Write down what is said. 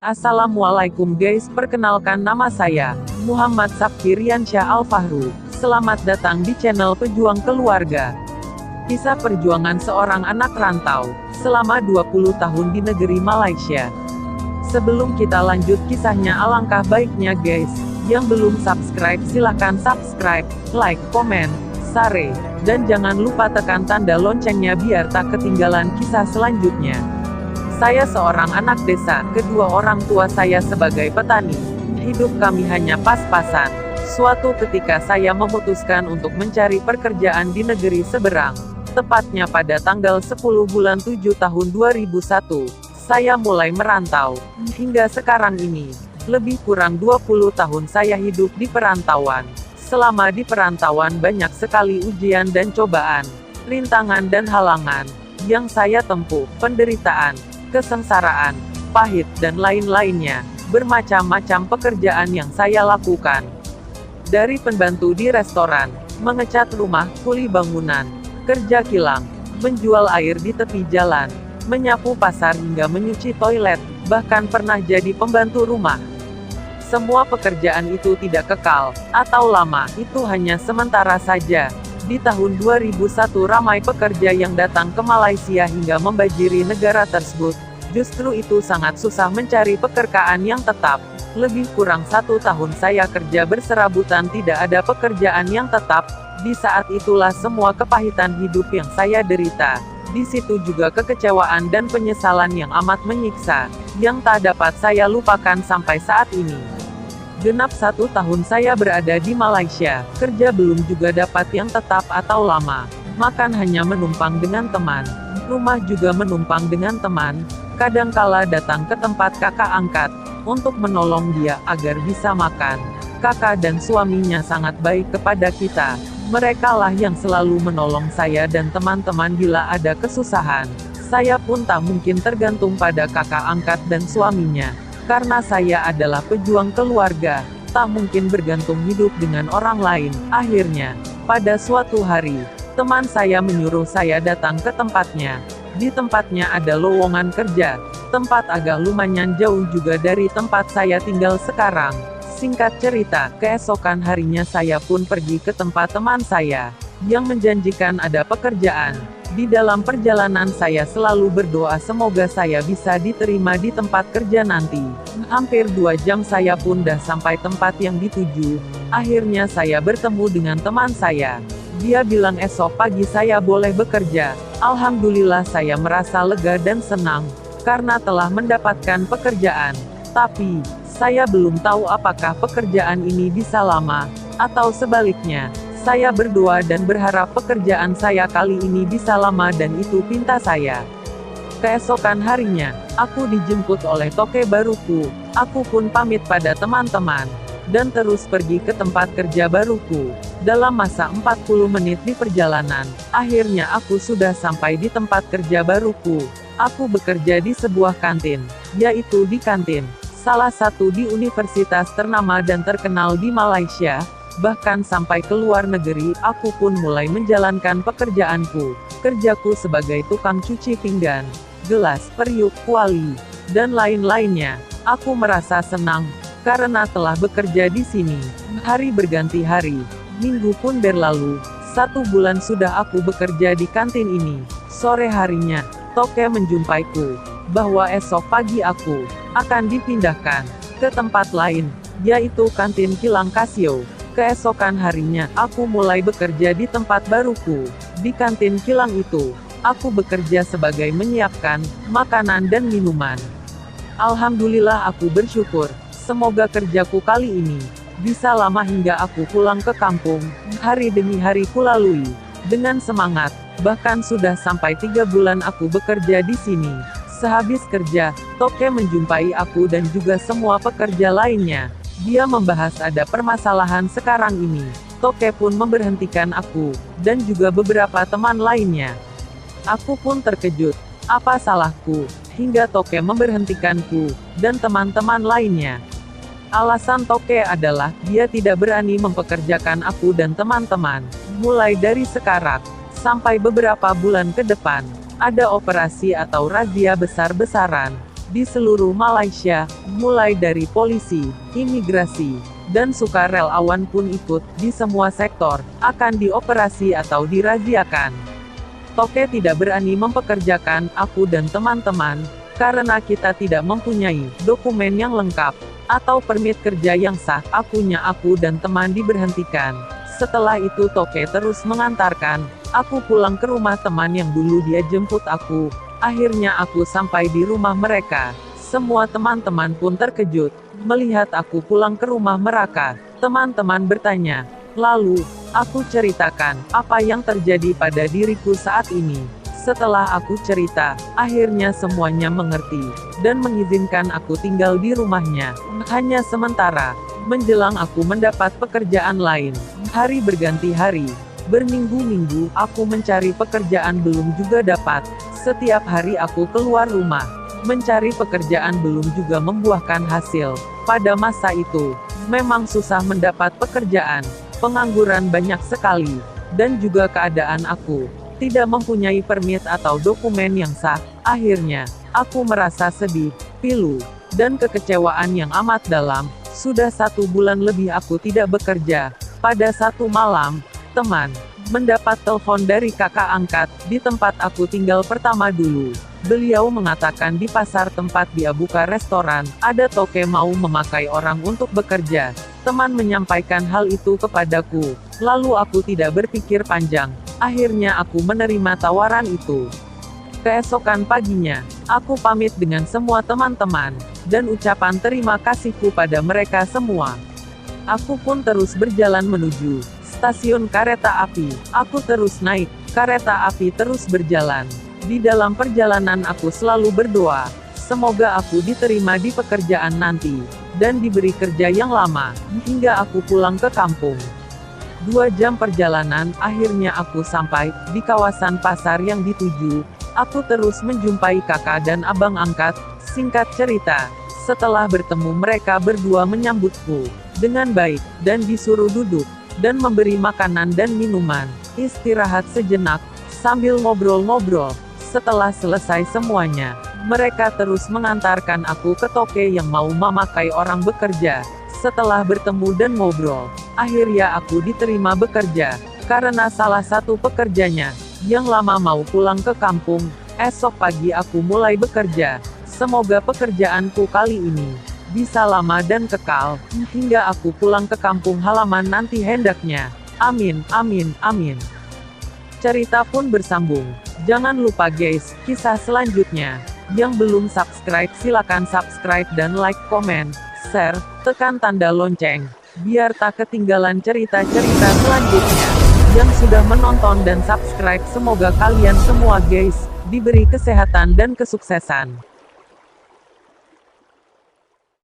Assalamualaikum guys, perkenalkan nama saya, Muhammad Sapkiriansyah Al-Fahru. Selamat datang di channel Pejuang Keluarga. Kisah perjuangan seorang anak rantau, selama 20 tahun di negeri Malaysia. Sebelum kita lanjut kisahnya, alangkah baiknya guys, yang belum subscribe silahkan subscribe, like, komen, share, dan jangan lupa tekan tanda loncengnya biar tak ketinggalan kisah selanjutnya. Saya seorang anak desa, kedua orang tua saya sebagai petani. Hidup kami hanya pas-pasan. Suatu ketika saya memutuskan untuk mencari pekerjaan di negeri seberang. Tepatnya pada tanggal 10 bulan 7 tahun 2001, saya mulai merantau. Hingga sekarang ini, lebih kurang 20 tahun saya hidup di perantauan. Selama di perantauan banyak sekali ujian dan cobaan, rintangan dan halangan yang saya tempuh, penderitaan, kesengsaraan, pahit, dan lain-lainnya. Bermacam-macam pekerjaan yang saya lakukan. Dari pembantu di restoran, mengecat rumah, kuli bangunan, kerja kilang, menjual air di tepi jalan, menyapu pasar hingga menyuci toilet, bahkan pernah jadi pembantu rumah. Semua pekerjaan itu tidak kekal, atau lama, itu hanya sementara saja. Di tahun 2001 ramai pekerja yang datang ke Malaysia hingga membanjiri negara tersebut. Justru itu sangat susah mencari pekerjaan yang tetap. Lebih kurang 1 tahun saya kerja berserabutan tidak ada pekerjaan yang tetap. Di saat itulah semua kepahitan hidup yang saya derita. Di situ juga kekecewaan dan penyesalan yang amat menyiksa, yang tak dapat saya lupakan sampai saat ini. Genap 1 tahun saya berada di Malaysia, kerja belum juga dapat yang tetap atau lama. Makan hanya menumpang dengan teman. Rumah juga menumpang dengan teman. Kadangkala datang ke tempat kakak angkat, untuk menolong dia, agar bisa makan. Kakak dan suaminya sangat baik kepada kita. Merekalah yang selalu menolong saya dan teman-teman bila ada kesusahan. Saya pun tak mungkin tergantung pada kakak angkat dan suaminya. Karena saya adalah pejuang keluarga, tak mungkin bergantung hidup dengan orang lain. Akhirnya, pada suatu hari, teman saya menyuruh saya datang ke tempatnya. Di tempatnya ada lowongan kerja, tempat agak lumayan jauh juga dari tempat saya tinggal sekarang. Singkat cerita, keesokan harinya saya pun pergi ke tempat teman saya, yang menjanjikan ada pekerjaan. Di dalam perjalanan saya selalu berdoa semoga saya bisa diterima di tempat kerja nanti. Hampir 2 jam saya pun dah sampai tempat yang dituju. Akhirnya saya bertemu dengan teman saya. Dia bilang esok pagi saya boleh bekerja. Alhamdulillah saya merasa lega dan senang, karena telah mendapatkan pekerjaan. Tapi, saya belum tahu apakah pekerjaan ini bisa lama, atau sebaliknya. Saya berdoa dan berharap pekerjaan saya kali ini bisa lama dan itu pinta saya. Keesokan harinya, aku dijemput oleh toke baruku. Aku pun pamit pada teman-teman, dan terus pergi ke tempat kerja baruku. Dalam masa 40 menit di perjalanan, akhirnya aku sudah sampai di tempat kerja baruku. Aku bekerja di sebuah kantin, yaitu di kantin salah satu di universitas ternama dan terkenal di Malaysia. Bahkan sampai ke luar negeri, aku pun mulai menjalankan pekerjaanku. Kerjaku sebagai tukang cuci pinggan, gelas, periuk, kuali, dan lain-lainnya. Aku merasa senang, karena telah bekerja di sini. Hari berganti hari, minggu pun berlalu. 1 bulan sudah aku bekerja di kantin ini. Sore harinya, toke menjumpaiku, bahwa esok pagi aku akan dipindahkan ke tempat lain, yaitu kantin kilang Casio. Keesokan harinya, aku mulai bekerja di tempat baruku. Di kantin kilang itu, aku bekerja sebagai menyiapkan makanan dan minuman. Alhamdulillah aku bersyukur, semoga kerjaku kali ini bisa lama hingga aku pulang ke kampung. Hari demi hari kulalui dengan semangat, bahkan sudah sampai 3 bulan aku bekerja di sini. Sehabis kerja, toke menjumpai aku dan juga semua pekerja lainnya. Dia membahas ada permasalahan sekarang ini. Toke pun memberhentikan aku, dan juga beberapa teman lainnya. Aku pun terkejut. Apa salahku, hingga toke memberhentikanku, dan teman-teman lainnya. Alasan toke adalah, dia tidak berani mempekerjakan aku dan teman-teman. Mulai dari sekarang, sampai beberapa bulan ke depan, ada operasi atau razia besar-besaran. di seluruh Malaysia, mulai dari polisi, imigrasi, dan sukarelawan pun ikut, di semua sektor, akan dioperasi atau diraziakan. Toke tidak berani mempekerjakan aku dan teman-teman, karena kita tidak mempunyai dokumen yang lengkap, atau permit kerja yang sah. Aku dan teman diberhentikan. Setelah itu Toke terus mengantarkan aku pulang ke rumah teman yang dulu dia jemput aku. Akhirnya aku sampai di rumah mereka. Semua teman-teman pun terkejut melihat aku pulang ke rumah mereka. Teman-teman bertanya. Lalu, aku ceritakan apa yang terjadi pada diriku saat ini. Setelah aku cerita, akhirnya semuanya mengerti, dan mengizinkan aku tinggal di rumahnya. Hanya sementara, menjelang aku mendapat pekerjaan lain. Hari berganti hari, berminggu-minggu, aku mencari pekerjaan belum juga dapat. Setiap hari aku keluar rumah, mencari pekerjaan belum juga membuahkan hasil. Pada masa itu, memang susah mendapat pekerjaan, pengangguran banyak sekali, dan juga keadaan aku tidak mempunyai permit atau dokumen yang sah. Akhirnya, aku merasa sedih, pilu, dan kekecewaan yang amat dalam. Sudah 1 bulan lebih aku tidak bekerja. Pada satu malam, teman mendapat telepon dari kakak angkat, di tempat aku tinggal pertama dulu. Beliau mengatakan di pasar tempat dia buka restoran, ada Toke mau memakai orang untuk bekerja. Teman menyampaikan hal itu kepadaku. Lalu aku tidak berpikir panjang. Akhirnya aku menerima tawaran itu. Keesokan paginya, aku pamit dengan semua teman-teman, dan ucapan terima kasihku pada mereka semua. Aku pun terus berjalan menuju stasiun kereta api. Aku terus naik, kereta api terus berjalan. Di dalam perjalanan aku selalu berdoa, semoga aku diterima di pekerjaan nanti, dan diberi kerja yang lama, hingga aku pulang ke kampung. 2 jam perjalanan, akhirnya aku sampai di kawasan pasar yang dituju. Aku terus menjumpai kakak dan abang angkat. Singkat cerita, setelah bertemu mereka berdua menyambutku dengan baik, dan disuruh duduk, dan memberi makanan dan minuman. Istirahat sejenak, sambil ngobrol-ngobrol. Setelah selesai semuanya, mereka terus mengantarkan aku ke Toke yang mau memakai orang bekerja. Setelah bertemu dan ngobrol, akhirnya aku diterima bekerja, karena salah satu pekerjanya, yang lama mau pulang ke kampung. Esok pagi aku mulai bekerja. Semoga pekerjaanku kali ini bisa lama dan kekal, hingga aku pulang ke kampung halaman nanti hendaknya. Amin, amin, amin. Cerita pun bersambung. Jangan lupa guys, kisah selanjutnya. Yang belum subscribe silakan subscribe dan like, komen, share, tekan tanda lonceng, biar tak ketinggalan cerita-cerita selanjutnya. Yang sudah menonton dan subscribe semoga kalian semua guys, diberi kesehatan dan kesuksesan.